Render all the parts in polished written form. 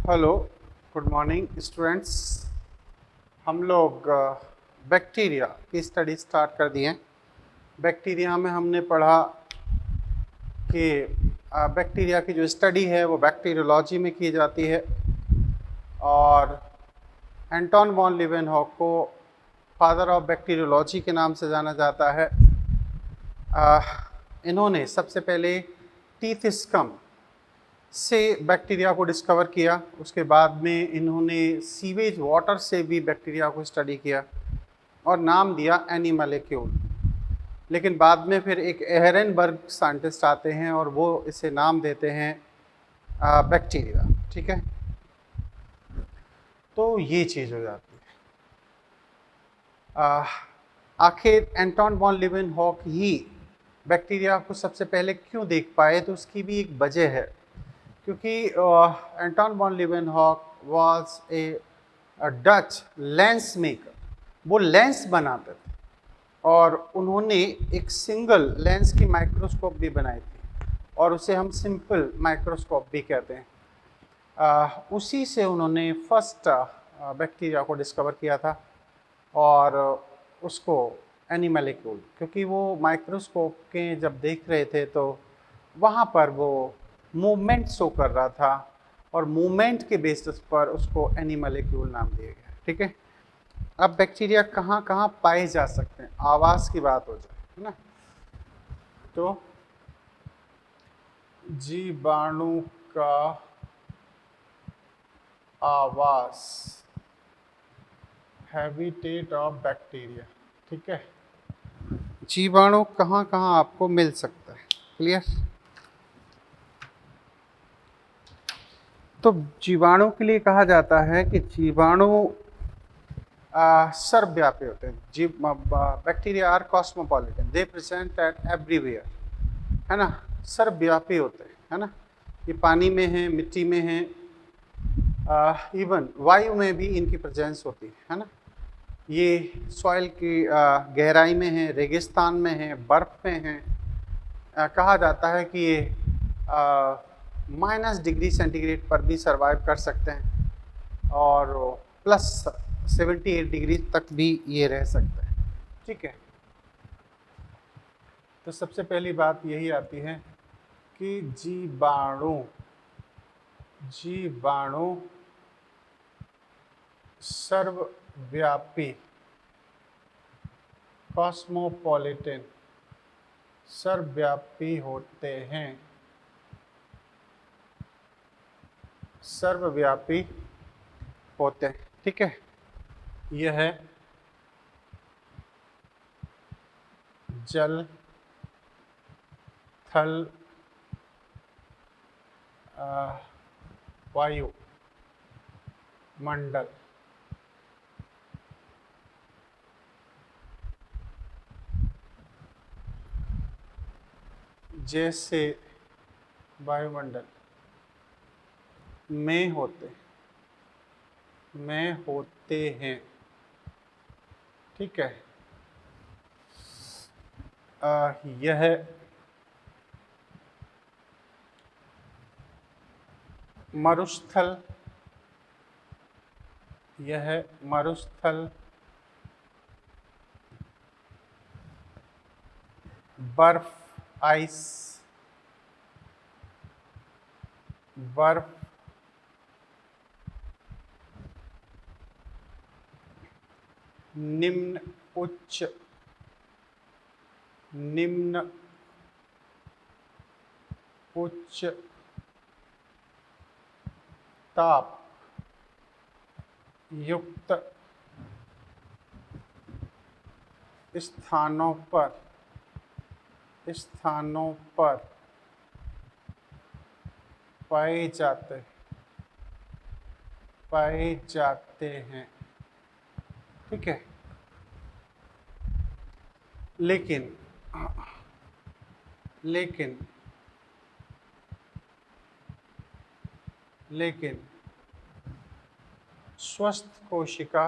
Hello, good morning students. हम लोग bacteria की स्टडी स्टार्ट कर दिए। बैक्टीरिया में हमने पढ़ा कि बैक्टीरिया की जो स्टडी है वो बैक्टीरियोलॉजी में की जाती है और एंटोन वॉन लीवेनहॉक को फादर ऑफ बैक्टीरियोलॉजी के नाम से जाना जाता है। इन्होंने सबसे पहले टीथ स्कम से बैक्टीरिया को डिस्कवर किया। उसके बाद में इन्होंने सीवेज वाटर से भी बैक्टीरिया को स्टडी किया और नाम दिया एनीमोलेक्यूल। लेकिन बाद में फिर एक एहरनबर्ग साइंटिस्ट आते हैं और वो इसे नाम देते हैं बैक्टीरिया। ठीक है, तो ये चीज़ हो जाती है। आखिर एंटोन वॉन लीवेनहॉक ही बैक्टीरिया को सबसे पहले क्यों देख पाए, तो उसकी भी एक वजह है। क्योंकि Anton von Leeuwenhoek was a Dutch lens maker. वो लेंस बनाते थे और उन्होंने एक सिंगल लेंस की माइक्रोस्कोप भी बनाई थी और उसे हम सिंपल माइक्रोस्कोप भी कहते हैं। उसी से उन्होंने फर्स्ट बैक्टीरिया को डिस्कवर किया था और उसको एनीमोलेक्यूल, क्योंकि वो माइक्रोस्कोप के जब देख रहे थे तो वहाँ पर वो मूवमेंट शो कर रहा था और मूवमेंट के बेसिस पर उसको एनीमोलेक्यूल नाम दिया गया। ठीक है, अब बैक्टीरिया कहाँ कहाँ पाए जा सकते हैं, आवास की बात हो जाए, है ना। तो जीवाणु का आवास, हैबिटेट ऑफ बैक्टीरिया। ठीक है, जीवाणु कहाँ कहाँ आपको मिल सकता है, क्लियर। तो जीवाणु के लिए कहा जाता है कि जीवाणु सर्वव्यापी होते हैं। Bacteria are cosmopolitan, they present at everywhere, है ना। सर्वव्यापी होते हैं, है ना। ये पानी में है, मिट्टी में है, इवन वायु में भी इनकी प्रेजेंस होती है ना। ये सॉइल की गहराई में है, रेगिस्तान में है, बर्फ में है। कहा जाता है कि ये -डिग्री पर भी सरवाइव कर सकते हैं और +78 डिग्री तक भी ये रह सकते हैं। ठीक है, तो सबसे पहली बात यही आती है कि जीवाणु सर्वव्यापी, कॉस्मोपॉलिटन, सर्वव्यापी होते हैं, सर्वव्यापी होते हैं। ठीक है, यह है जल, थल, वायु मंडल। जैसे वायुमंडल में होते हैं। ठीक है, यह मरुस्थल, बर्फ, आइस, बर्फ, निम्न उच्च ताप युक्त स्थानों पर पाए जाते हैं। ठीक है, लेकिन स्वस्थ कोशिका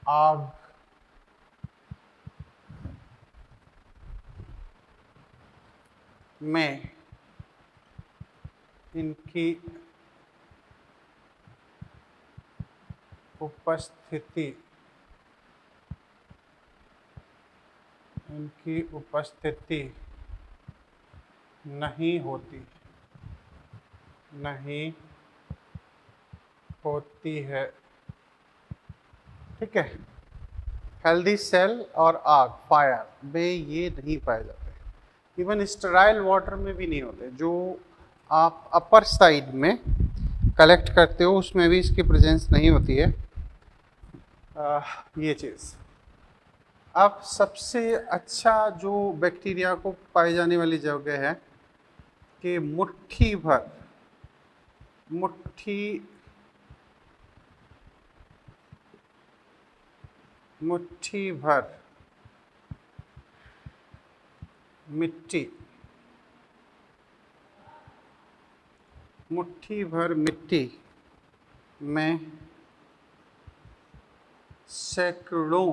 आग में इनकी उपस्थिति नहीं होती है। ठीक है, हेल्दी सेल और आग, फायर में ये नहीं पाए जाते। इवन स्टेराइल वाटर में भी नहीं होते। जो आप अपर साइड में कलेक्ट करते हो उसमें भी इसकी प्रेजेंस नहीं होती है। ये चीज़। अब सबसे अच्छा जो बैक्टीरिया को पाई जाने वाली जगह है कि मुट्ठी भर मिट्टी में सैकड़ों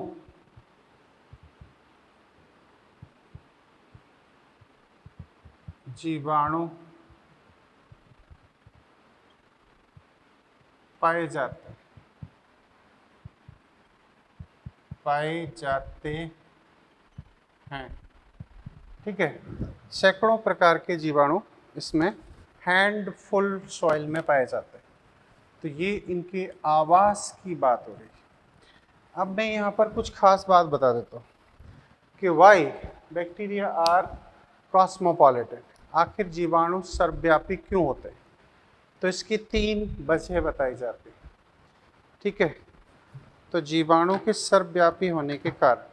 जीवाणु पाए जाते हैं। ठीक है, सैकड़ों प्रकार के जीवाणु इसमें हैंडफुल सॉइल में पाए जाते हैं। तो ये इनके आवास की बात हो रही है। अब मैं यहाँ पर कुछ खास बात बता देता हूँ कि वाई बैक्टीरिया आर कॉस्मोपॉलिटन, आखिर जीवाणु सर्वव्यापी क्यों होते हैं। तो इसकी 3 वजह बताई जाती है। ठीक है, तो जीवाणु के सर्वव्यापी होने के कारण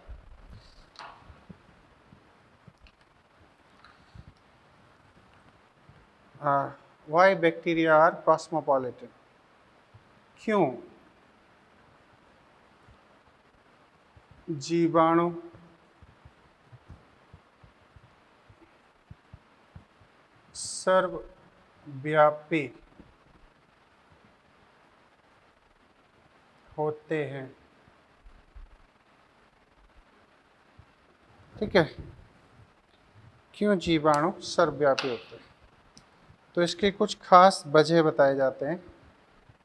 वाई बैक्टीरिया आर कॉस्मोपॉलिटन, क्यों जीवाणु सर्वव्यापी होते हैं। ठीक है, क्यों जीवाणु सर्वव्यापी होते हैं। तो इसके कुछ खास वजह बताए जाते हैं।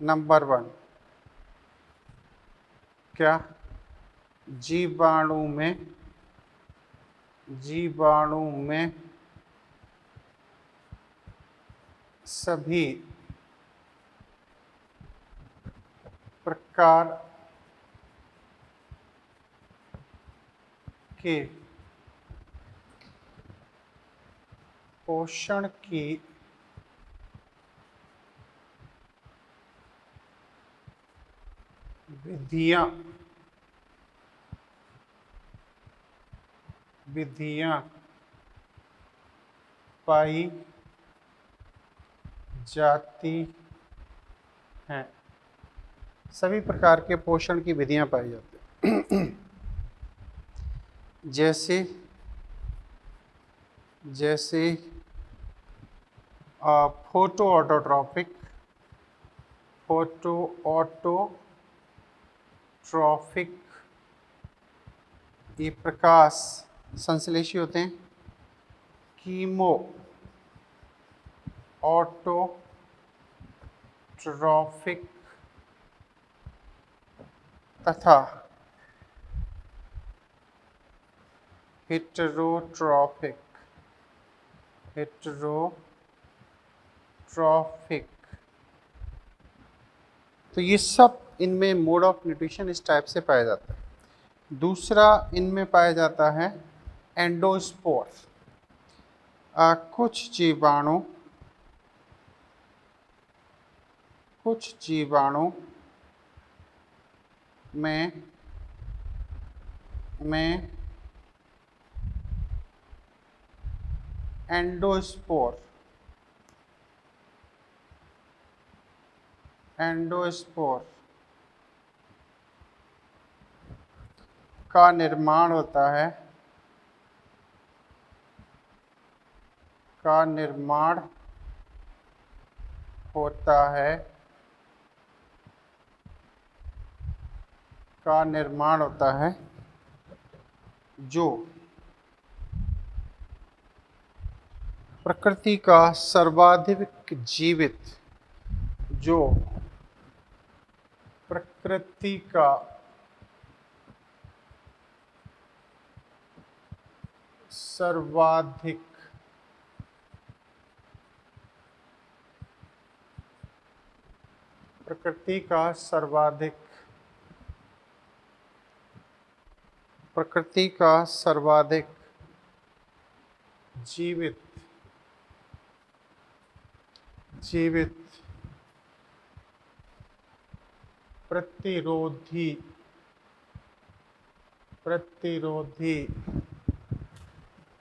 नंबर 1, क्या जीवाणु में सभी प्रकार के पोषण की विधियां पाई जाती हैं। सभी प्रकार के पोषण की विधियां पाई जाती हैं। जैसे फोटो ऑटोट्रॉफिक, ये प्रकाश संश्लेषी होते हैं। कीमो ऑटोट्रॉफिक तथा हेटेरोट्रॉफिक। तो ये सब इनमें मोड ऑफ न्यूट्रिशन इस टाइप से पाया जाता है। दूसरा इनमें पाया जाता है एंडोस्पोर। कुछ जीवाणु में एंडोस्पोर का निर्माण होता है। जो प्रकृति का सर्वाधिक जीवित, जो प्रकृति का सर्वाधिक प्रकृति का सर्वाधिक प्रकृति का सर्वाधिक जीवित जीवित प्रतिरोधी प्रतिरोधी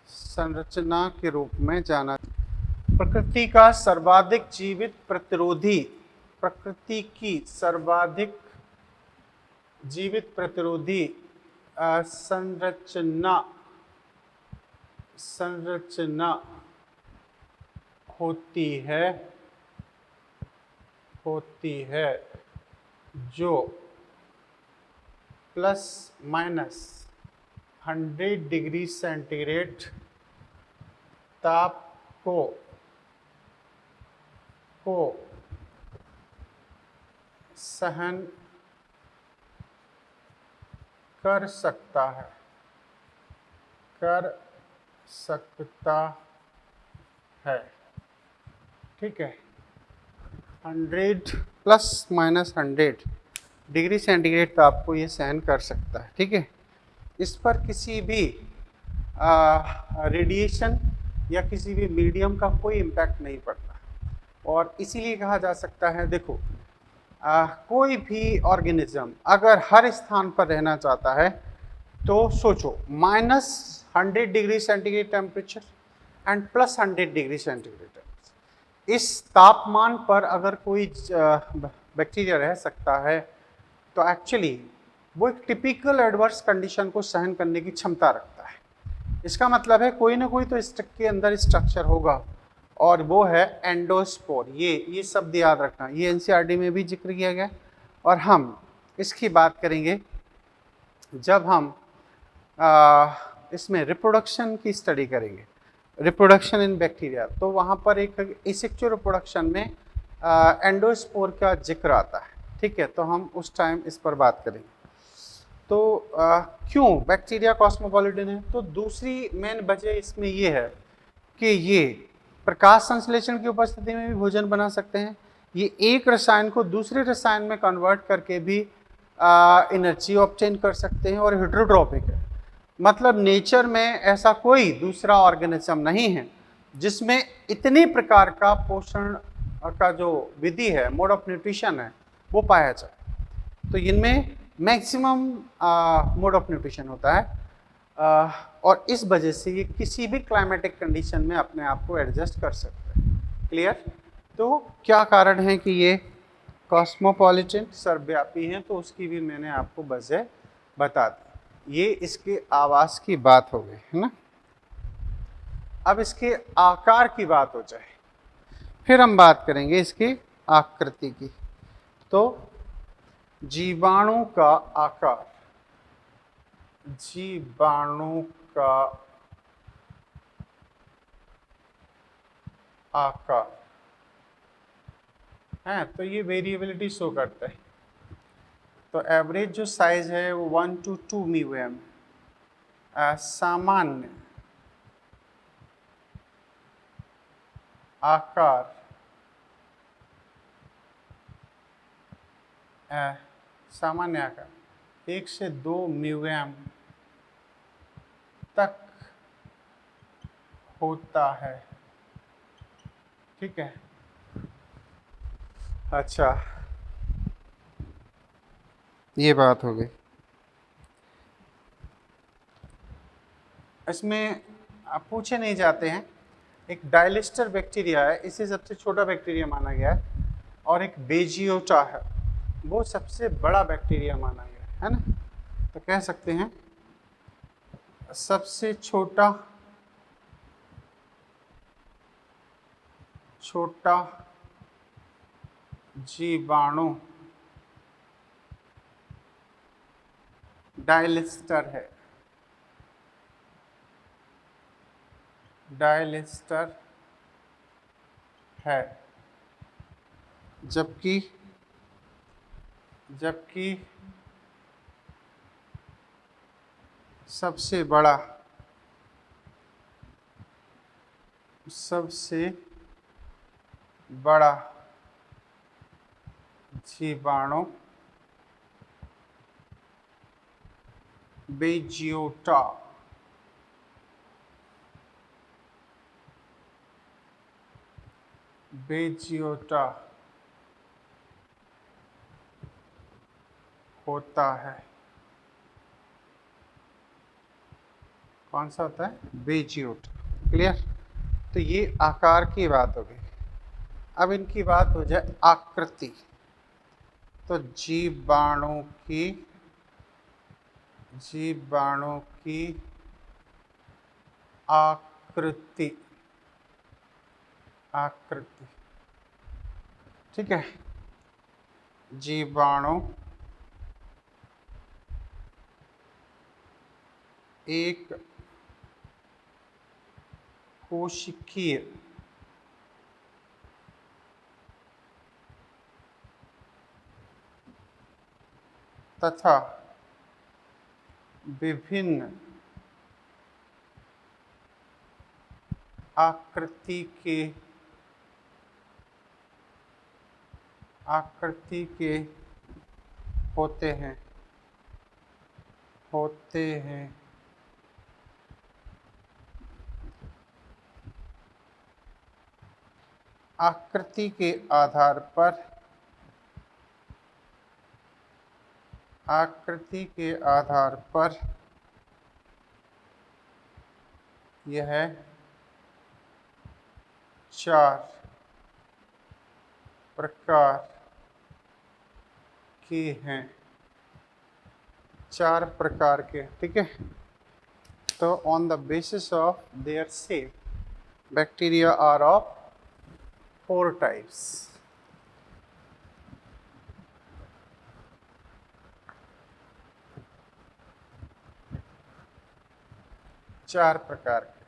संरचना के रूप में जाना। प्रकृति का सर्वाधिक जीवित प्रतिरोधी, प्रकृति की सर्वाधिक जीवित प्रतिरोधी संरचना होती है जो प्लस माइनस 100 डिग्री सेंटीग्रेड ताप को सहन कर सकता है। ठीक है, 100 प्लस माइनस 100 डिग्री सेंटीग्रेड ताप को ये सहन कर सकता है। ठीक है, इस पर किसी भी रेडिएशन या किसी भी मीडियम का कोई इम्पैक्ट नहीं पड़ता, और इसीलिए कहा जा सकता है, देखो कोई भी ऑर्गेनिज्म अगर हर स्थान पर रहना चाहता है तो सोचो -100 degree centigrade temperature and plus 100 degree centigrade temperature, इस तापमान पर अगर कोई बैक्टीरिया रह सकता है तो एक्चुअली वो एक टिपिकल एडवर्स कंडीशन को सहन करने की क्षमता रखता है। इसका मतलब है कोई ना कोई तो इसके अंदर स्ट्रक्चर होगा, और वो है एंडोस्पोर। ये शब्द याद रखना, ये एनसीईआरटी में भी जिक्र किया गया, और हम इसकी बात करेंगे जब हम इसमें रिप्रोडक्शन की स्टडी करेंगे, रिप्रोडक्शन इन बैक्टीरिया, तो वहाँ पर एक एसेक्सुअल रिप्रोडक्शन में एंडोस्पोर का जिक्र आता है। ठीक है, तो हम उस टाइम इस पर बात करेंगे। तो क्यों बैक्टीरिया कॉस्मोपॉलिटन है? तो दूसरी मेन वजह इसमें ये है कि ये प्रकाश संश्लेषण की उपस्थिति में भी भोजन बना सकते हैं। ये एक रसायन को दूसरे रसायन में कन्वर्ट करके भी एनर्जी ऑब्टेन कर सकते हैं, और हेटेरोट्रॉपिक है, मतलब नेचर में ऐसा कोई दूसरा ऑर्गेनिज्म नहीं है जिसमें इतनी प्रकार का पोषण का जो विधि है, मोड ऑफ न्यूट्रिशन है, वो पाया जाए। तो इनमें मैक्सिमम मोड ऑफ न्यूट्रिशन होता है, और इस वजह से ये किसी भी क्लाइमेटिक कंडीशन में अपने आप को एडजस्ट कर सकते हैं। क्लियर? तो क्या कारण है कि ये कॉस्मोपॉलिटन सर्वव्यापी हैं, तो उसकी भी मैंने आपको वजह बता दी। ये इसके आवास की बात हो गई है ना। अब इसके आकार की बात हो जाए, फिर हम बात करेंगे इसकी आकृति की। तो जीवाणु का आकार, जीवाणु का आकार है, तो ये वेरिएबिलिटी शो करता है। तो एवरेज जो साइज है वो 1 to 2 म्यूएम, सामान्य आकार सामान्य आकार 1 से 2 म्यूएम तक होता है। ठीक है, अच्छा, ये बात हो गई। इसमें आप पूछे नहीं जाते हैं, एक डायलिस्टर बैक्टीरिया है, इसे सबसे छोटा बैक्टीरिया माना गया है, और एक बेजियोटा है, वो सबसे बड़ा बैक्टीरिया माना गया है ना। तो कह सकते हैं सबसे छोटा जीवाणु डायलिस्टर है। डायलिस्टर है, जबकि जबकि सबसे बड़ा जीवाणु बेजियोटा होता है। कौन सा होता है? बेजियोटा। क्लियर? तो ये आकार की बात हो गई। अब इनकी बात हो जाए आकृति। तो जीवाणु की आकृति, ठीक है। जीवाणु एक कोशिकीय तथा विभिन्न आकृति के होते हैं। आकृति के आधार पर यह 4 प्रकार के हैं। 4 प्रकार के, ठीक है। तो on the basis of their shape, bacteria are of 4 types. चार प्रकार के।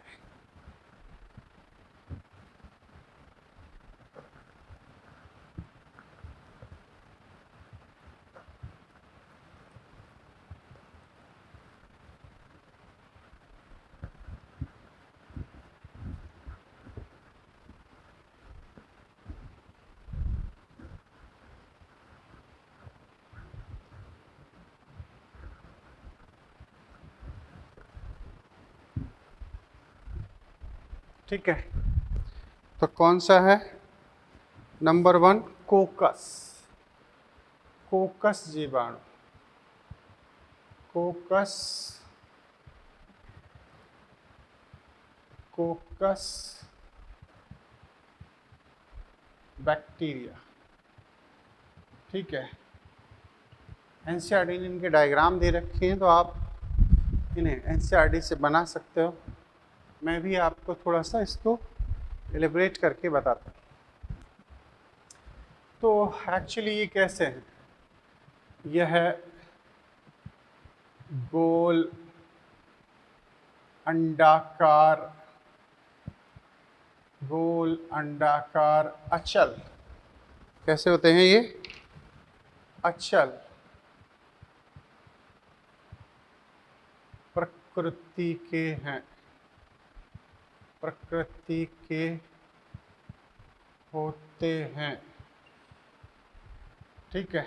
ठीक है, तो कौन सा है? नंबर 1 कोकस जीवाणु। कोकस बैक्टीरिया, ठीक है। एनसीईआरटी ने इनके डायग्राम दे रखे हैं, तो आप इन्हें एनसीईआरटी से बना सकते हो। मैं भी आपको थोड़ा सा इसको एलिब्रेट करके बताता हूँ। तो एक्चुअली ये कैसे है? यह गोल अंडाकार अचल। कैसे होते हैं ये? अचल प्रकृति के होते हैं, ठीक है।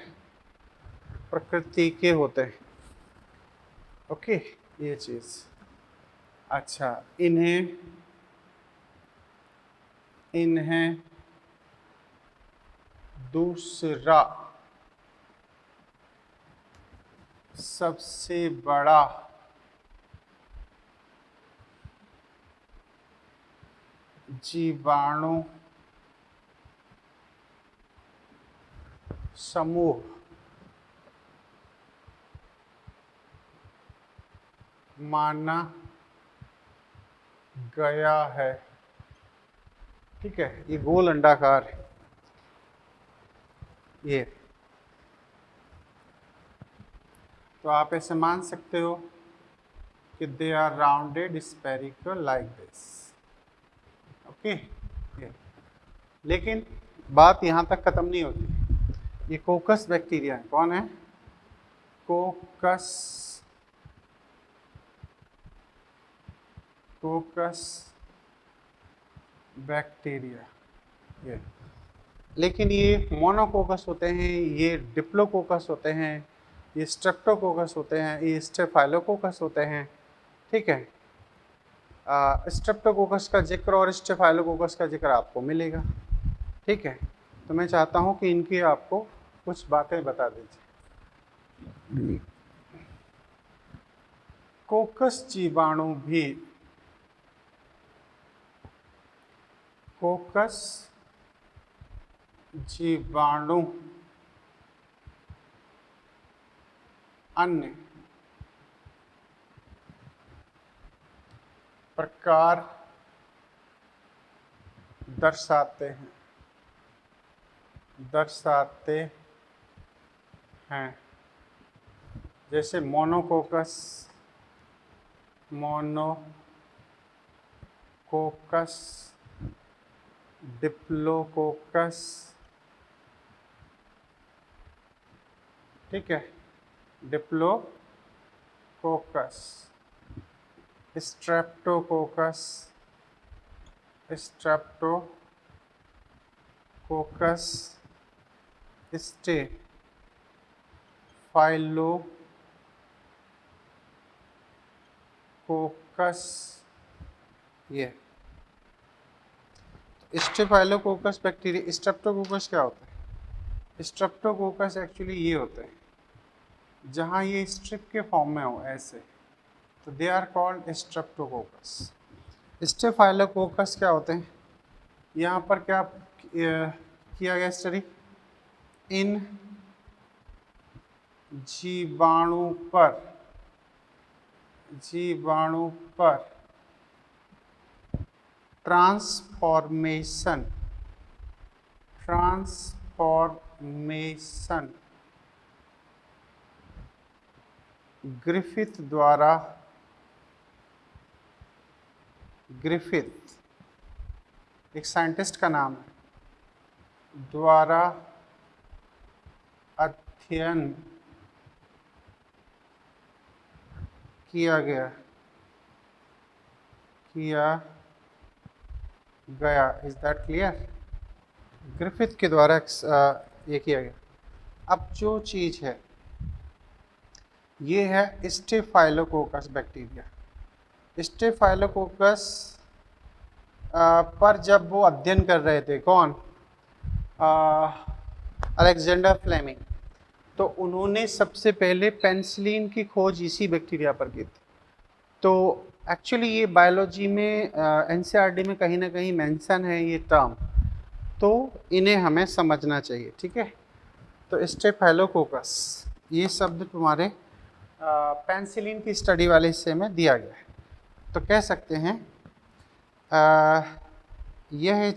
प्रकृति के होते हैं, ओके। ये चीज अच्छा। इन्हें दूसरा सबसे बड़ा जीवाणु समूह माना गया है, ठीक है। ये गोल अंडाकार है ये। तो आप ऐसे मान सकते हो कि they are rounded spherical like this, okay. लेकिन बात यहाँ तक खत्म नहीं होती। ये कोकस बैक्टीरिया है। कौन है? कोकस बैक्टीरिया ये। लेकिन ये मोनोकोकस होते हैं, ये डिप्लोकोकस होते हैं, ये स्ट्रेप्टोकोकस होते हैं, ये स्टेफाइलोकोकस होते हैं। ठीक है, स्ट्रेप्टोकोकस का जिक्र और स्टेफाइलोकोकस का जिक्र आपको मिलेगा। ठीक है, तो मैं चाहता हूं कि इनकी आपको कुछ बातें बता दीजिए। कोकस जीवाणु भी अन्य प्रकार दर्शाते हैं, जैसे मोनोकोकस, डिप्लोकोकस, ठीक है, डिप्लोकोकस, स्ट्रेप्टोकोकस, स्टेफाइलोकोकस। ये स्टेफाइलोकोकस बैक्टीरिया। स्ट्रेप्टोकोकस क्या होता है? स्ट्रेप्टोकोकस एक्चुअली ये होते हैं जहाँ ये स्ट्रिप के फॉर्म में हो ऐसे, तो they are called streptococcus. Staphylococcus क्या होते हैं? यहाँ पर क्या किया गया स्टडी? इन जीवाणु पर ट्रांसफॉर्मेशन ग्रिफिथ एक साइंटिस्ट का नाम है, द्वारा अध्ययन किया गया। Is that clear? ग्रिफिथ के द्वारा ये किया गया। अब जो चीज है ये है स्टेफाइलोकोकस बैक्टीरिया। स्टेफाइलोकोकस पर जब वो अध्ययन कर रहे थे, कौन? अलेक्जेंडर फ्लेमिंग, तो उन्होंने सबसे पहले पेनिसिलिन की खोज इसी बैक्टीरिया पर की थी। तो एक्चुअली ये बायोलॉजी में एनसीईआरटी में कहीं ना कहीं मेंशन है ये टर्म, तो इन्हें हमें समझना चाहिए। ठीक है, तो स्टेफाइलोकोकस ये शब्द तुम्हारे पेनिसिलिन की स्टडी वाले हिस्से में दिया गया है। तो कह सकते हैं यह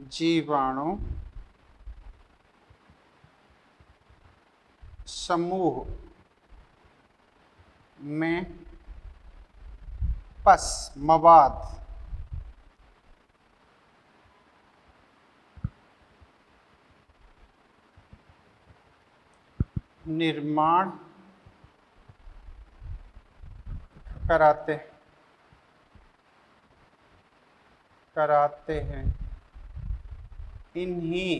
जीवाणु समूह में पस मवाद निर्माण कराते हैं। इन्हीं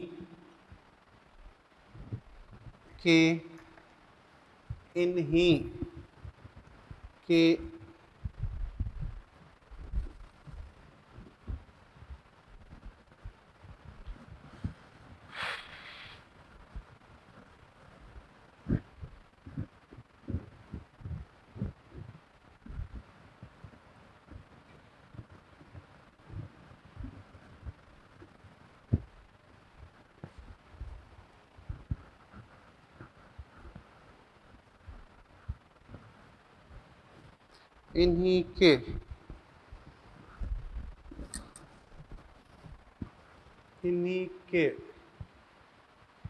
के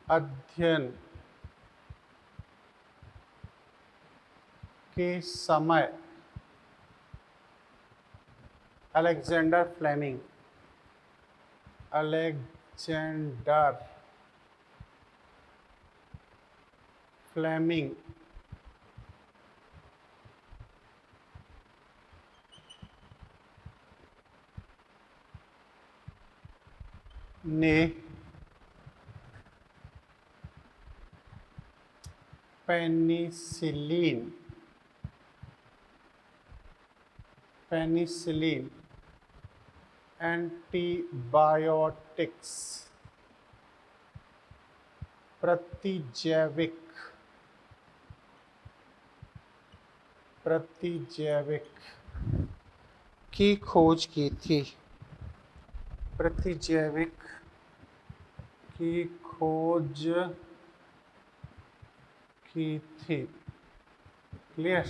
अध्ययन के समय अलेक्जेंडर फ्लेमिंग, अलेक्जेंडर फ्लेमिंग ने पेनिसिलिन एंटीबायोटिक्स प्रतिजैविक की खोज की थी। प्रतिजैविक की खोज की थी। क्लियर?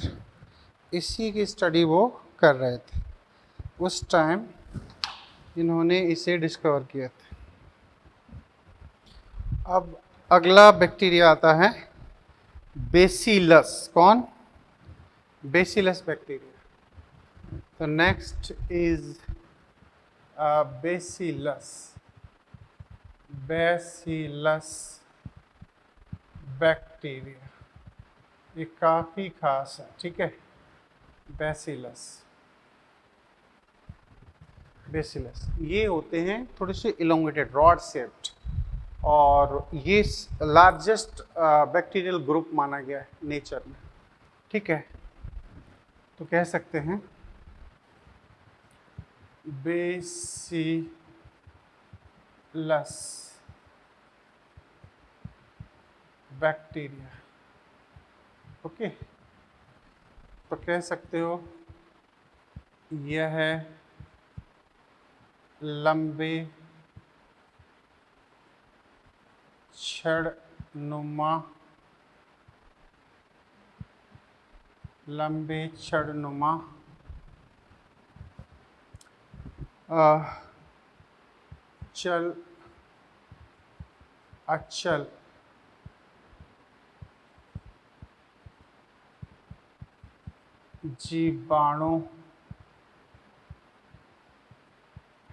इसी की स्टडी वो कर रहे थे उस टाइम, इन्होंने इसे डिस्कवर किया था। अब अगला बैक्टीरिया आता है बेसिलस। कौन? Bacillus bacteria. तो नेक्स्ट इज बेसिलस बैक्टीरिया। ये काफ़ी खास है, ठीक है। बेसिलस ये होते हैं थोड़े से इलोंगेटेड, रॉड शेप्ड, और ये लार्जेस्ट बैक्टीरियल ग्रुप माना गया है नेचर में, ठीक है। तो कह सकते हैं बेसिलस बैक्टीरिया, ओके। तो कह सकते हो यह है लंबे छड़नुमा अचल जीवाणु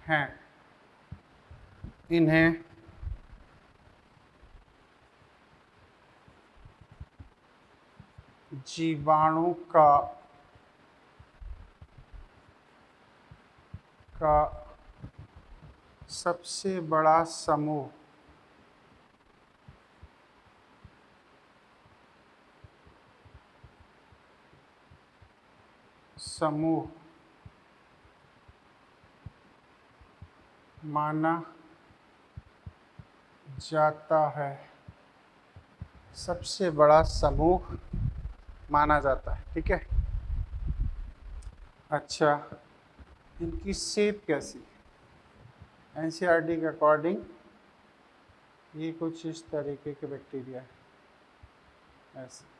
हैं। इन्हें जीवाणु का सबसे बड़ा समूह माना जाता है। सबसे बड़ा समूह माना जाता है, ठीक है। अच्छा, इनकी शेप कैसी? एनसीईआरटी के अकॉर्डिंग ये कुछ इस तरीके के बैक्टीरिया है, ऐसे।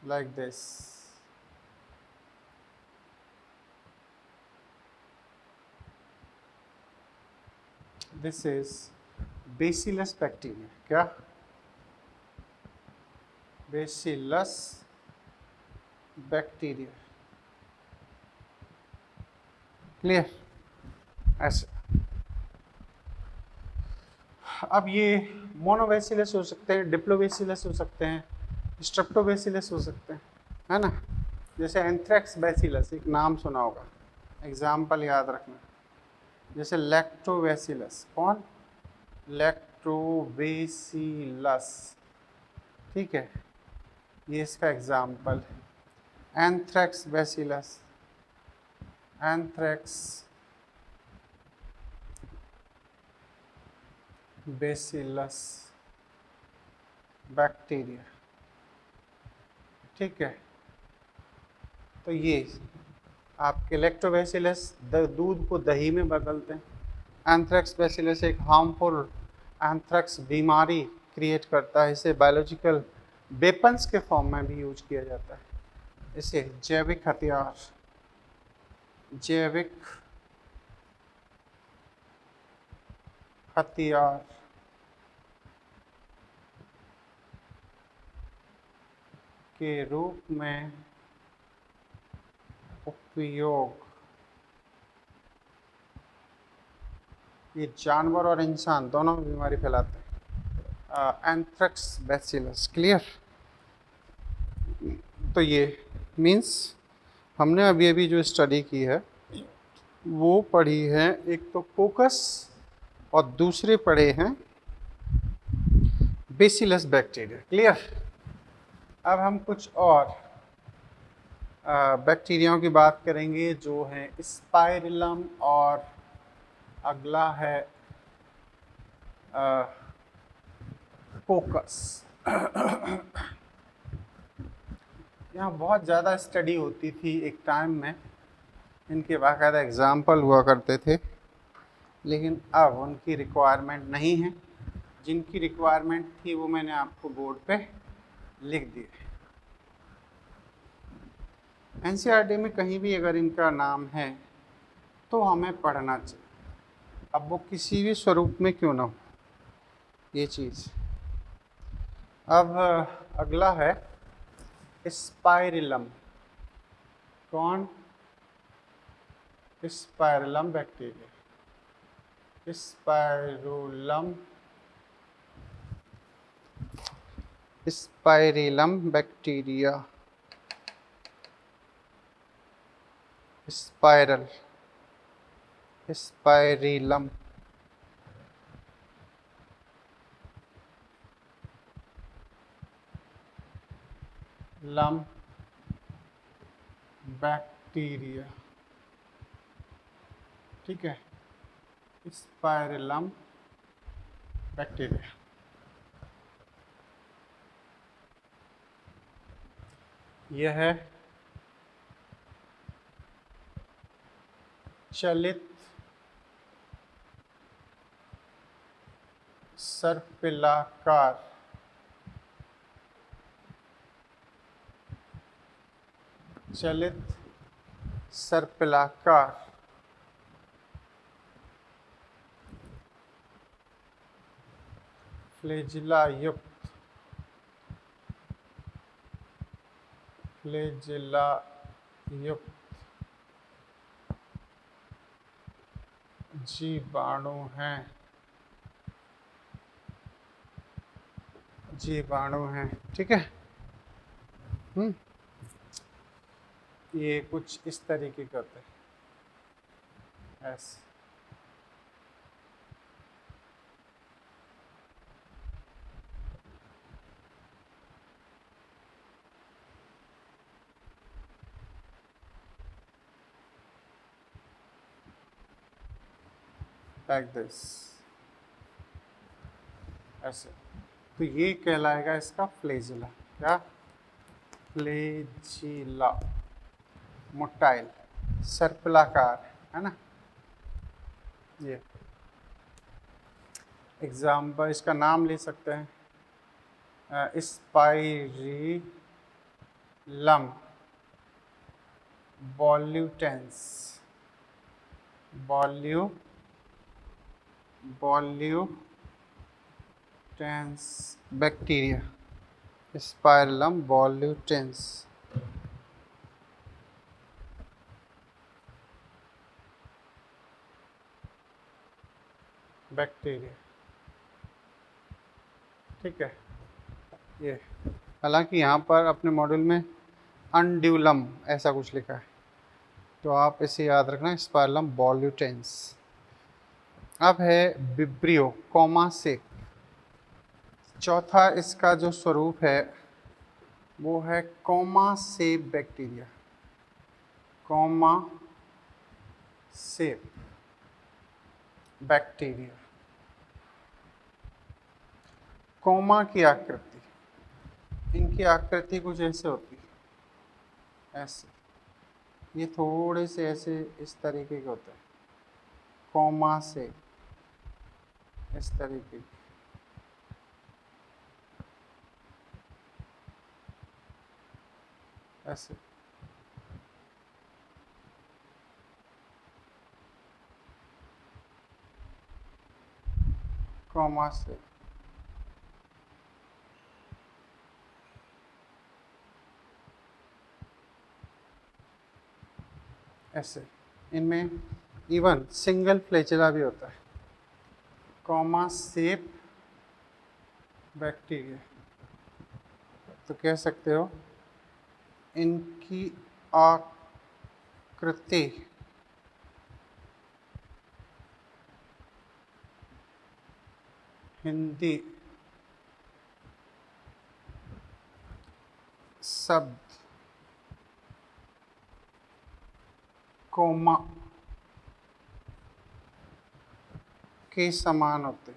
Like this. This is Bacillus bacteria. क्या? Bacillus bacteria. क्लियर? ऐसे। अब ये मोनोबैसिलस हो सकते हैं, डिप्लोबैसिलस हो सकते हैं, स्ट्रेप्टोबैसिलस हो सकते हैं, है ना। जैसे एंथ्रेक्स बैसिलस, एक नाम सुना होगा, एग्जाम्पल याद रखना। जैसे लैक्टोबैसिलस, कौन? लैक्टोबैसिलस, ठीक है, ये इसका एग्जाम्पल है। Anthrax bacillus, anthrax bacillus bacteria, ठीक है। तो ये आपके लैक्टोबैसिलस दूध को दही में बदलते हैं। एंथ्रेक्स बैसिलस एक हार्मफुल एंथ्रेक्स बीमारी क्रिएट करता है। इसे बायोलॉजिकल वेपन्स के फॉर्म में भी यूज किया जाता है। इसे जैविक हथियार के रूप में उपयोग, ये जानवर और इंसान दोनों में बीमारी फैलाते हैं। Anthrax bacillus, clear. तो ये मीन्स हमने अभी अभी जो स्टडी की है वो पढ़ी है, एक तो कोकस और दूसरे पढ़े हैं बेसिलस बैक्टीरिया, क्लियर। अब हम कुछ और बैक्टीरियाओं की बात करेंगे जो हैं स्पाइरलम, और अगला है कोकस। यहाँ बहुत ज़्यादा स्टडी होती थी एक टाइम में, इनके बाकायदा एग्ज़ाम्पल हुआ करते थे, लेकिन अब उनकी रिक्वायरमेंट नहीं है। जिनकी रिक्वायरमेंट थी वो मैंने आपको बोर्ड पे लिख दिए। एनसीईआरटी में कहीं भी अगर इनका नाम है तो हमें पढ़ना चाहिए, अब वो किसी भी स्वरूप में क्यों ना हो ये चीज़। अब अगला है स्पाइरलम। कौन? Spirillum bacteria. Spirillum, spirillum bacteria, spiral, spirillum, लम बैक्टीरिया, ठीक है। स्पाइरलम बैक्टीरिया, यह है चलित सर्पिलाकार फ्लैजिला युक्त जीवाणु हैं, ठीक है। ये कुछ इस तरीके के होते हैं, ऐसे। लाइक दिस, ऐसे। तो ये कहलाएगा इसका फ्लैजिला। क्या? फ्लैजिला, मोटाइल, सर्पिलाकार, है ना। ये एग्जाम्पल, इसका नाम ले सकते हैं स्पाइरिलम वॉल्यूटेंस, वॉल्यूटेंस बैक्टीरिया, स्पाइरलम वॉल्यूटेंस। बैक्टीरिया, ठीक है। ये हालांकि यहाँ पर अपने मॉड्यूल में अनड्यूलम ऐसा कुछ लिखा है, तो आप इसे याद रखना, स्पाइरलम वॉल्यूटेंस। अब है विब्रियो, कॉमा से। चौथा इसका जो स्वरूप है वो है comma shape bacteria, comma shape bacteria. Comma की आकृति, इनकी आकृति कुछ ऐसे होती है, ऐसे। ये थोड़े से ऐसे इस तरीके के होते हैं, कॉमा से इस तरीके की, ऐसे। कॉमा से ऐसे। इनमें इवन सिंगल फ्लैचेला भी होता है, कॉमा शेप बैक्टीरिया। तो कह सकते हो इनकी आकृति हिंदी शब्द कोमा के समान होती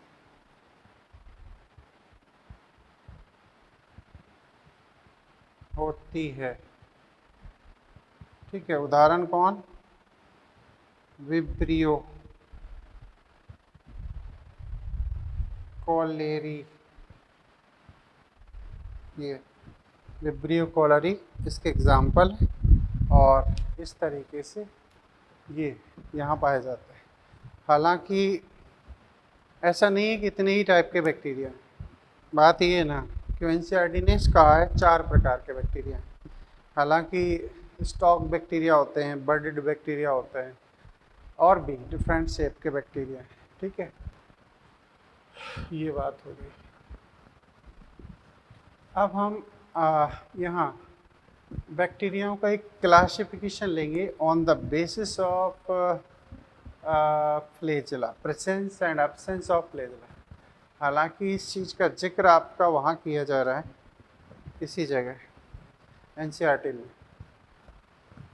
है। ठीक है, उदाहरण कौन? विब्रियो कॉलेरी, ये विब्रियो कॉलेरी इसके एग्जाम्पल है, और इस तरीके से ये यहाँ पाया जाता है। हालांकि ऐसा नहीं है कि इतने ही टाइप के बैक्टीरिया हैं। बात ये है ना कि एनसीईआरटी ने कहा है 4 प्रकार के बैक्टीरिया हैं। हालांकि स्टॉक बैक्टीरिया होते हैं, बर्डेड बैक्टीरिया होते हैं, और भी डिफरेंट शेप के बैक्टीरिया हैं। ठीक है, ये बात हो गई। अब हम यहाँ बैक्टीरियाओं का एक क्लासिफिकेशन लेंगे on the basis of flagella, presence and absence of flagella. हालांकि इस चीज़ का जिक्र आपका वहाँ किया जा रहा है, इसी जगह एनसीईआरटी में।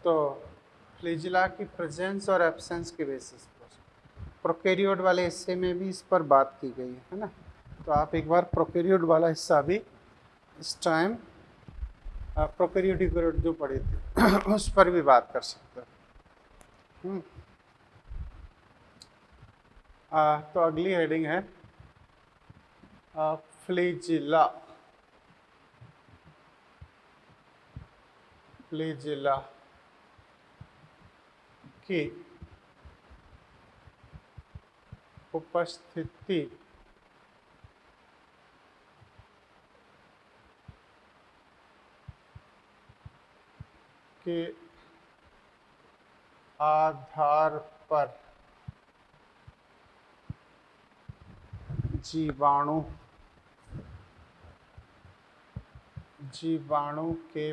तो फ्लैजेला की प्रेजेंस और एब्सेंस के बेसिस पर प्रोकैरियोट वाले हिस्से में भी इस पर बात की गई है ना। तो आप एक बार प्रोकैरियोट वाला हिस्सा भी इस टाइम प्रोकैरियोटिक जो पढ़े थे उस पर भी बात कर सकते हैं। तो अगली हेडिंग है फ्लैजेला। फ्लैजेला की उपस्थिति के आधार पर जीवाणु के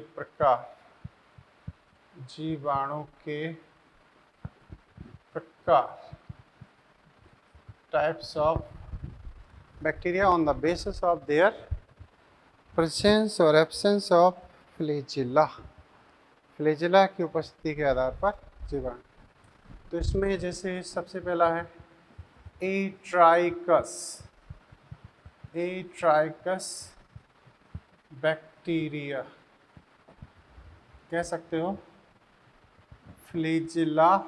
प्रकार, types of bacteria on the basis of there presence और एब्सेंस ऑफ फ्लैजेला। फ्लैजेला की उपस्थिति के आधार पर जीवाणु। तो इसमें जैसे सबसे पहला है एट्राइकस बैक्टीरिया, कह सकते हो फ्लैजेला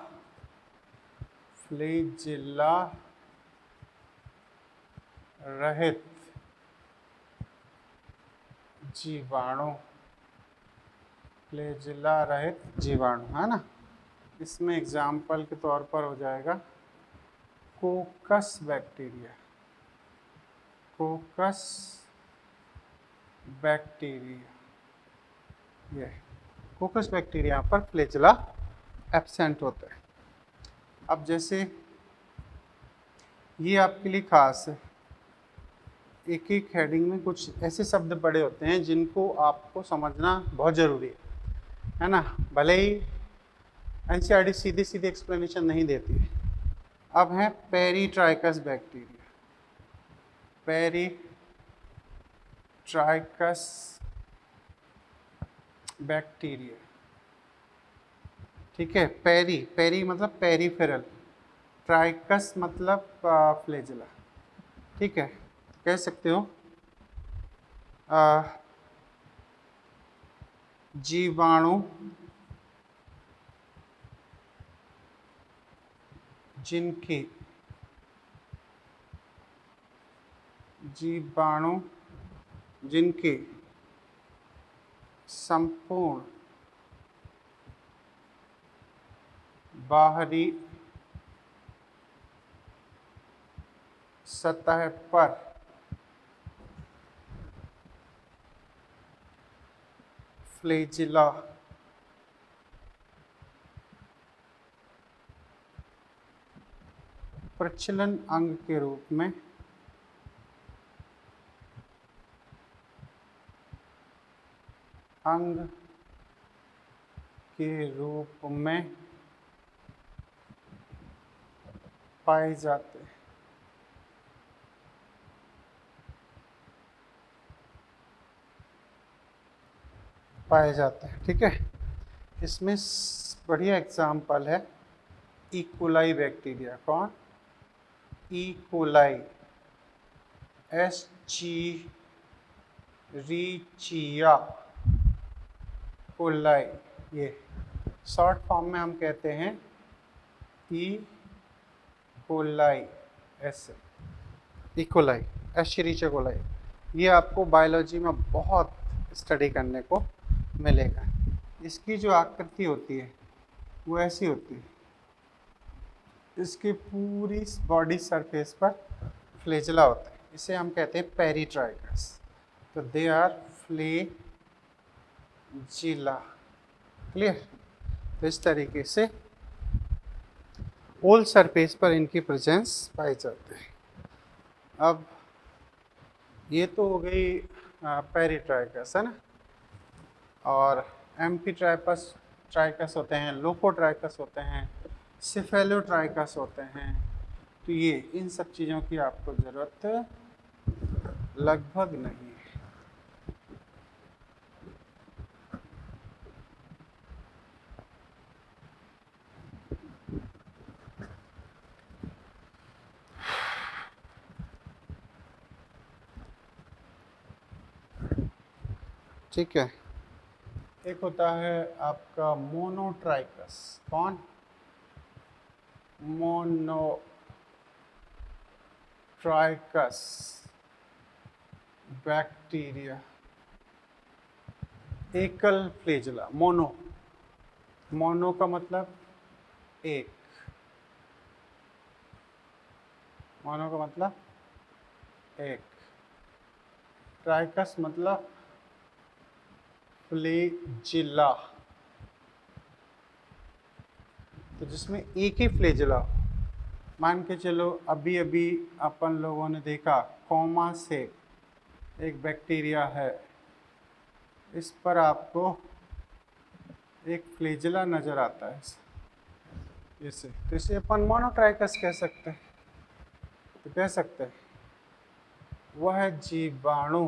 रहित जीवाणु, फ्लैजेला रहित जीवाणु, है ना। इसमें एग्जाम्पल के तौर पर हो जाएगा कोकस बैक्टीरिया। ये कोकस बैक्टीरिया पर फ्लैजेला एब्सेंट होता है। अब जैसे ये आपके लिए खास है, एक एक हेडिंग में कुछ ऐसे शब्द पड़े होते हैं जिनको आपको समझना बहुत ज़रूरी है ना। भले ही एनसीईआरटी सीधी सीधी एक्सप्लेनेशन नहीं देती है। अब है पेरीट्राइकस बैक्टीरिया। ठीक है, पेरी मतलब पेरीफेरल, ट्राइकस मतलब फ्लैजेला। ठीक है, कह सकते हो जीवाणु जिनके संपूर्ण बाहरी सतह पर फ्लैजेला प्रचलन अंग के रूप में पाए जाते हैं। ठीक है। इसमें बढ़िया एग्जाम्पल है इकोलाई बैक्टीरिया। कौन? E coli, Escherichia coli. ये शॉर्ट फॉर्म में हम कहते हैं ई कोलाई, ऐसे इकोलाई, एस्चीरिचिया कोलाई। ये आपको बायोलॉजी में बहुत स्टडी करने को मिलेगा। इसकी जो आकृति होती है वो ऐसी होती है, इसकी पूरी बॉडी सरफेस पर फ्लेजला होता है। इसे हम कहते हैं पेरिट्राइकस। तो दे आर फ्लेजिला। क्लियर? तो इस तरीके से ओल सरफेस पर इनकी प्रेजेंस पाई जाती है। अब ये तो हो गई पेरिट्राइकस, है ना। और एम्फीट्राइकस ट्राइकस होते हैं, लोकोट्राइकस होते हैं, सिफेलोट्राइकस होते हैं। तो ये इन सब चीज़ों की आपको ज़रूरत लगभग नहीं है। ठीक है। एक होता है आपका मोनोट्राइकस। कौन? मोनोट्राइकस बैक्टीरिया, एकल फ्लेजिला। मोनो का मतलब एक, मोनो का मतलब एक, ट्राइकस मतलब फ्लेजिला। तो जिसमें एक ही फ्लेजिला। मान के चलो अभी अभी अपन लोगों ने देखा कोमा से एक बैक्टीरिया है, इस पर आपको एक फ्लेजिला नज़र आता है इसे, तो इसे अपन मोनोट्राइकस कह सकते हैं। तो कह सकते हैं वह जीवाणु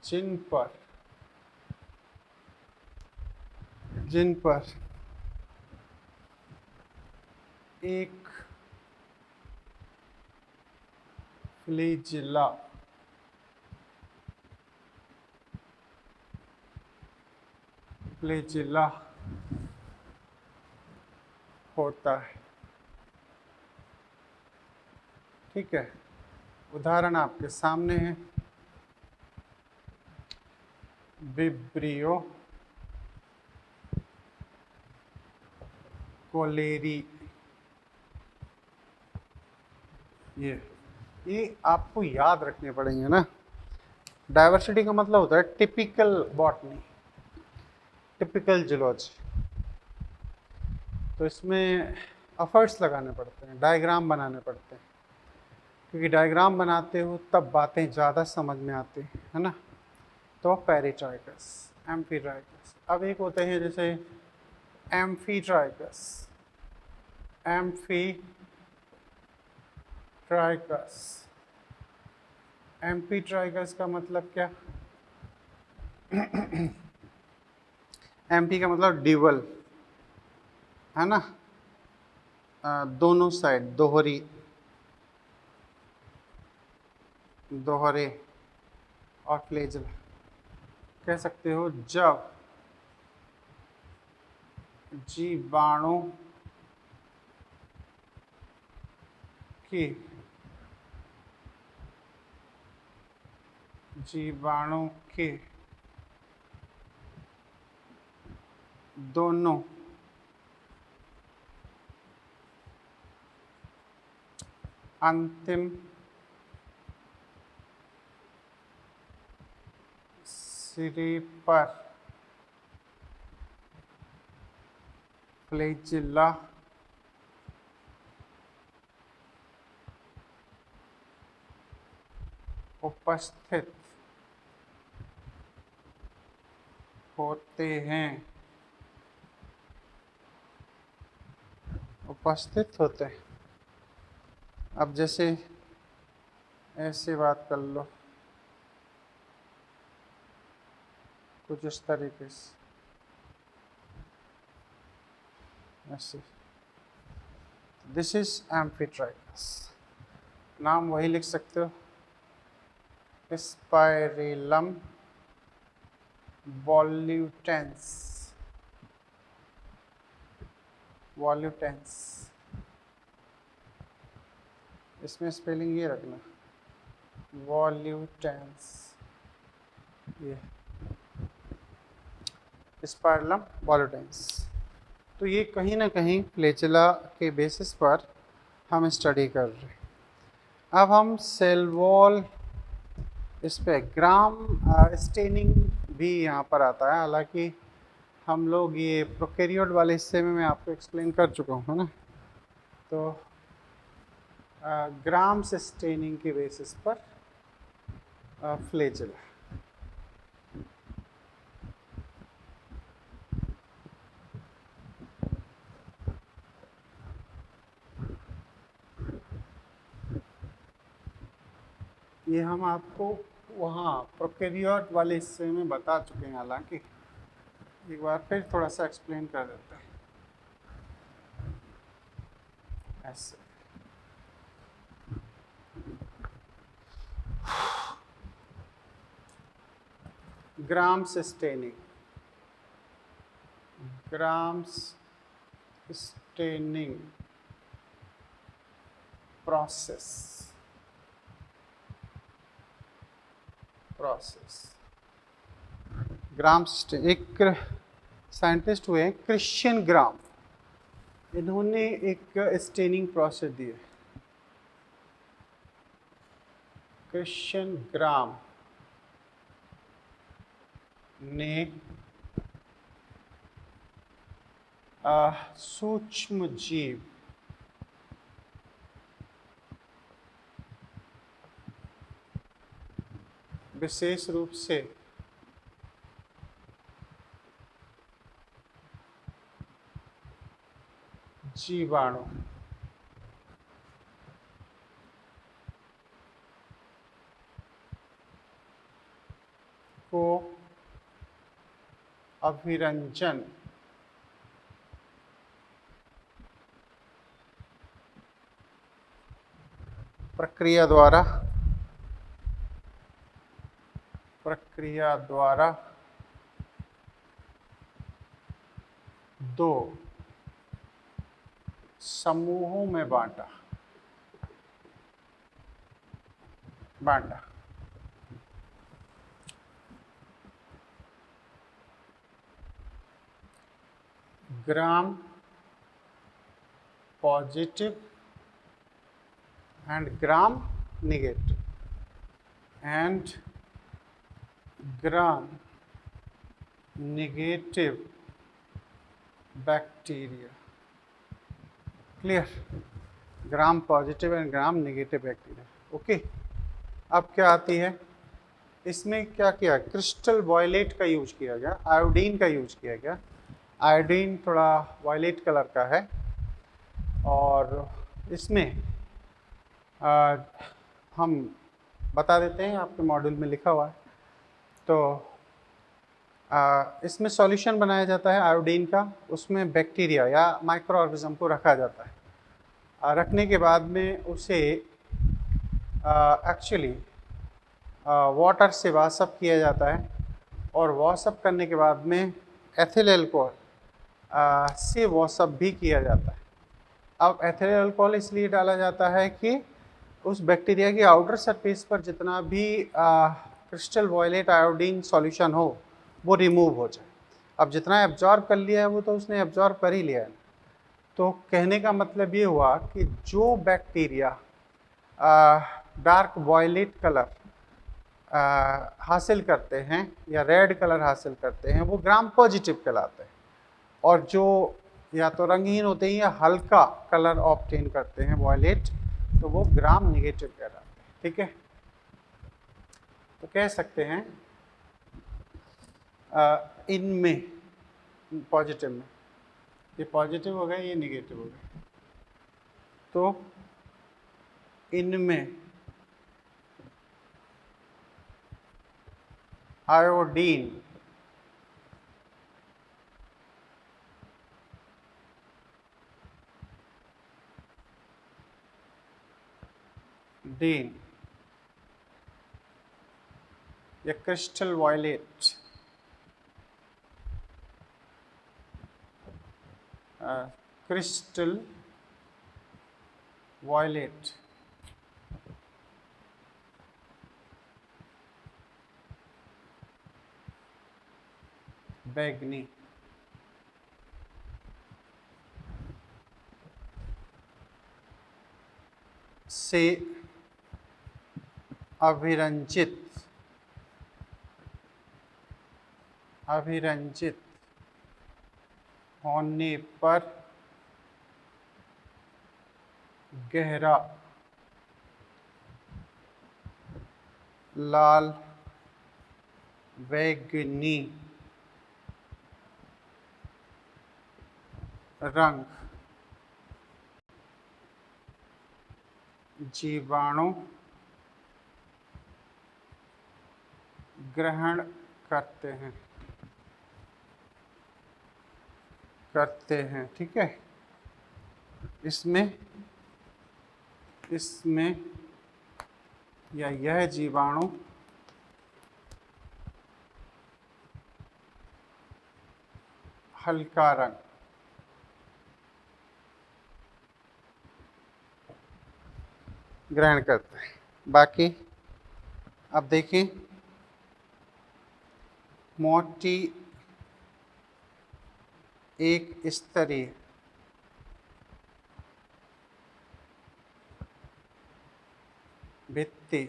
जिन पर एक फ्लेजिला होता है। ठीक है। उदाहरण आपके सामने है, विब्रियो कोलेरी। ये आपको याद रखने पड़ेंगे ना। डाइवर्सिटी का मतलब होता है टिपिकल बॉटनी, टिपिकल जूलॉजी। तो इसमें एफर्ट्स लगाने पड़ते हैं, डायग्राम बनाने पड़ते हैं, क्योंकि डायग्राम बनाते हो तब बातें ज़्यादा समझ में आती है ना। तो पेरिट्राइकस, एम्फीट्राइकस। अब एक होते हैं जैसे एम्फीट्राइकस। एम्फीट्राइकस का मतलब क्या? एम्फी का मतलब ड्यूअल, है ना। दोनों साइड दोहरे और फ्लेजिला कह सकते हो। जब जीवाणु के दोनों अंतिम सिरे पर फ्लैजिला उपस्थित होते हैं, उपस्थित होते हैं। अब जैसे ऐसे बात कर लो, कुछ इस तरीके से ऐसे। दिस इज एम्फीट्राइकस, नाम वही लिख सकते हो, स्पाइरेलम वॉल्यूटेंस, वॉल्यूटेंस। इसमें स्पेलिंग ये रखना, वॉल्यूटेंस, ये स्पाइरेलम वॉल्यूटेंस। तो ये कहीं ना कहीं फ्लैजिला के बेसिस पर हम स्टडी कर रहे हैं। अब हम सेल वॉल, इस पे ग्राम स्टेनिंग भी यहाँ पर आता है। हालांकि हम लोग ये प्रोकैरियोट वाले हिस्से में मैं आपको एक्सप्लेन कर चुका हूँ, है ना। तो ग्राम स्टेनिंग के बेसिस पर फ्लैजिला। ये हम आपको वहाँ प्रोकैरियोट वाले हिस्से में बता चुके हैं, हालांकि एक बार फिर थोड़ा सा एक्सप्लेन कर देते हैं। ऐसे gram staining, gram staining process, ग्राम एक साइंटिस्ट हुए क्रिश्चियन ग्राम, इन्होंने एक स्टेनिंग प्रोसेस दी है। क्रिश्चियन ग्राम ने सूक्ष्म जीव विशेष रूप से जीवाणु को अभिरंजन प्रक्रिया द्वारा दो समूहों में बांटा। Gram positive and gram negative, and gram negative bacteria. Clear? Gram positive and gram negative bacteria. Okay, अब क्या आती है इसमें, क्या किया, क्रिस्टल वॉयलेट का यूज किया गया, आयोडीन का यूज किया गया। आयोडीन थोड़ा वॉयलेट कलर का है, और इसमें हम बता देते हैं, आपके मॉड्यूल में लिखा हुआ है। तो इसमें सॉल्यूशन बनाया जाता है आयोडीन का, उसमें बैक्टीरिया या माइक्रो ऑर्गेनिज्म को रखा जाता है। रखने के बाद में उसे एक्चुअली वाटर से वॉशअप किया जाता है, और वॉशअप करने के बाद में एथिल अल्कोहल से वॉशअप भी किया जाता है। अब एथिल अल्कोहल इसलिए डाला जाता है कि उस बैक्टीरिया की आउटर सरफेस पर जितना भी क्रिस्टल वॉयलेट आयोडीन सॉल्यूशन हो वो रिमूव हो जाए। अब जितना एब्जॉर्ब कर लिया है वो तो उसने एब्जॉर्ब कर ही लिया है। तो कहने का मतलब ये हुआ कि जो बैक्टीरिया डार्क वॉयलेट कलर हासिल करते हैं या रेड कलर हासिल करते हैं वो ग्राम पॉजिटिव कहलाते हैं, और जो या तो रंगहीन होते हैं या हल्का कलर ऑब्टेन करते हैं वॉयलेट, तो वो ग्राम नेगेटिव कहलाते हैं। ठीक है, तो कह सकते हैं इनमें पॉजिटिव में, ये पॉजिटिव हो गए, ये नेगेटिव हो गए, तो इनमें आयोडीन डीन या क्रिस्टल वॉयलेट क्रिस्टल वॉयलेट बैगनी से अभिरंजित होने पर गहरा लाल बैगनी रंग जीवाणु ग्रहण करते हैं। ठीक है, इसमें या यह जीवाणु हल्का रंग ग्रहण करते हैं। बाकी अब देखिए, मोटी एक स्तरीय भित्ति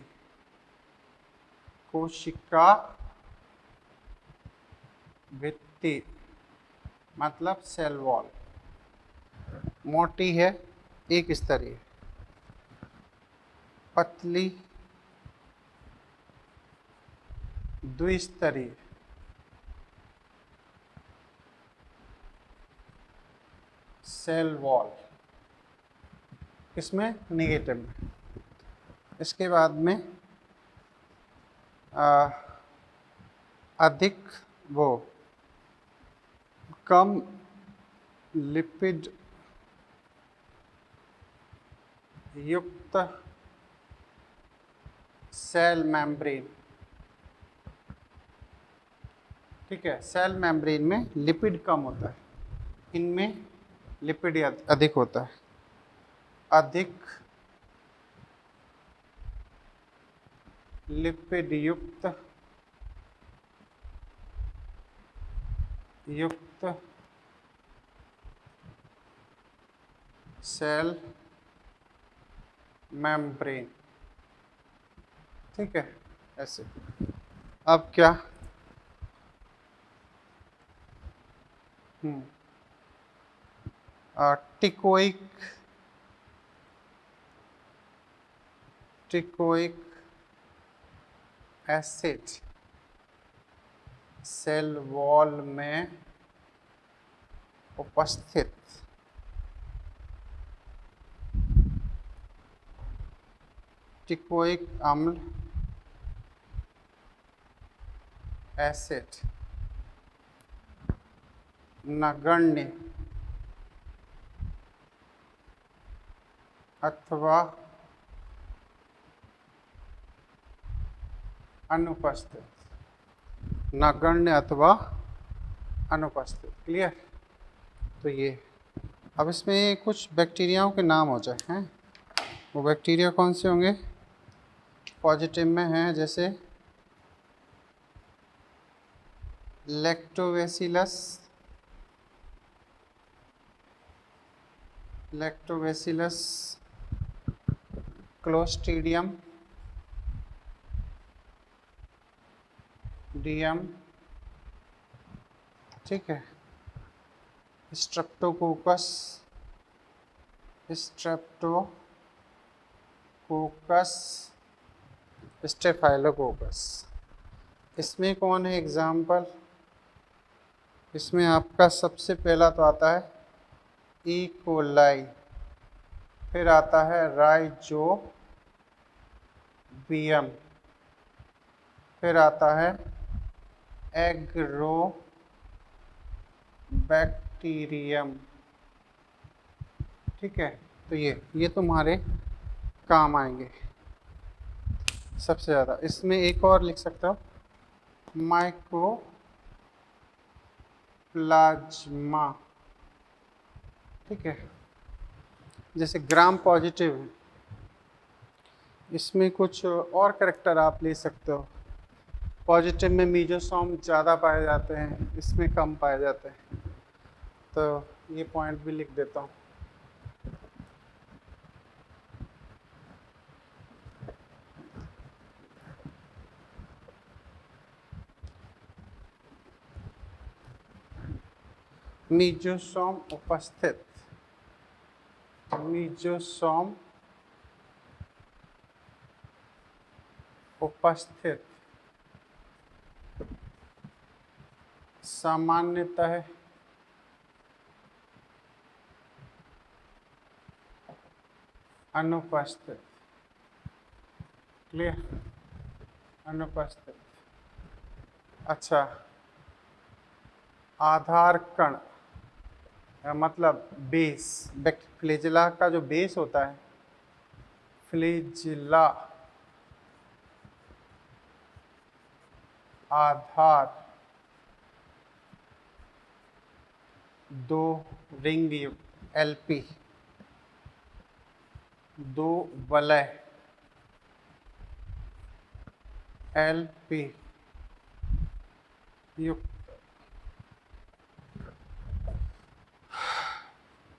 कोशिका भित्ति मतलब सेल वॉल, मोटी है एक स्तरीय, पतली द्विस्तरीय, सेल वॉल, इसमें नेगेटिव में। इसके बाद में अधिक वो कम लिपिड युक्त सेल मेम्ब्रेन। ठीक है, सेल मेम्ब्रेन में लिपिड कम होता है, इनमें लिपिड अधिक होता है। अधिक लिपिड युक्त सेल मेम्ब्रेन। ठीक है, ऐसे। अब क्या, टिकोइक एसिड सेल वॉल में उपस्थित टिकोइक अम्ल एसिड नगण्य अथवा अनुपस्थित, नगण्य अथवा अनुपस्थित। क्लियर? तो ये अब इसमें कुछ बैक्टीरियाओं के नाम हो जाए हैं, वो बैक्टीरिया कौन से होंगे? पॉजिटिव में हैं जैसे लैक्टोबैसिलस क्लोस्ट्रीडियम डीएम। ठीक है, स्ट्रेप्टोकोकस, स्ट्रेप्टोकोकस, स्टेफाइलोकोकस। इसमें कौन है एग्जाम्पल? इसमें आपका सबसे पहला तो आता है ई कोलाई, फिर आता है राइजोबियम, फिर आता है एग्रोबैक्टीरियम। ठीक है, तो ये तुम्हारे काम आएंगे सबसे ज़्यादा। इसमें एक और लिख सकते हो, माइकोप्लाज्मा। ठीक है, जैसे ग्राम पॉजिटिव है, इसमें कुछ और करेक्टर आप ले सकते हो। पॉजिटिव में मीजोसोम ज़्यादा पाए जाते हैं, इसमें कम पाए जाते हैं, तो ये पॉइंट भी लिख देता हूँ। मीजोसोम उपस्थित, मीजोसोम उपस्थित सामान्यतः अनुपस्थित। क्लियर? अनुपस्थित। अच्छा, आधार कण मतलब बेस, फ्लैजिला का जो बेस होता है, फ्लैजिला आधार, दो रिंग युक्त एलपी, दो वलय एलपी युक्त,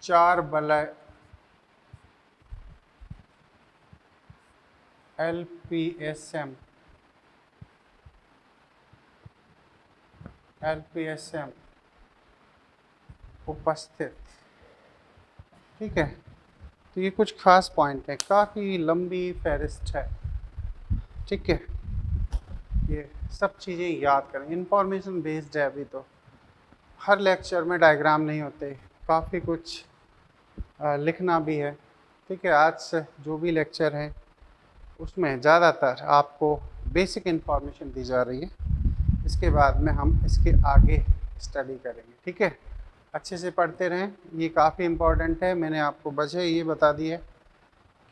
चार वलय एलपीएसएम, एलपीएसएम उपस्थित। ठीक है, तो ये कुछ खास पॉइंट है, काफ़ी लंबी फहरिस्त है। ठीक है, ये सब चीज़ें याद करें, इंफॉर्मेशन बेस्ड है। अभी तो हर लेक्चर में डायग्राम नहीं होते, काफ़ी कुछ लिखना भी है। ठीक है, आज से जो भी लेक्चर है उसमें ज़्यादातर आपको बेसिक इन्फॉर्मेशन दी जा रही है, इसके बाद में हम इसके आगे स्टडी करेंगे। ठीक है, अच्छे से पढ़ते रहें, ये काफ़ी इम्पोर्टेंट है। मैंने आपको वजह ये बता दी है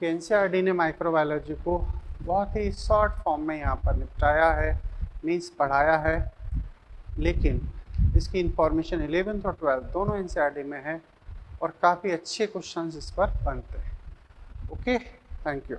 कि एनसीईआरटी ने माइक्रोबायोलॉजी को बहुत ही शॉर्ट फॉर्म में यहाँ पर निपटाया है, मीन्स पढ़ाया है, लेकिन इसकी इंफॉर्मेशन 11th और 12th दोनों एनसीईआरटी में है और काफ़ी अच्छे क्वेश्चंस इस पर बनते हैं। Okay, thank you.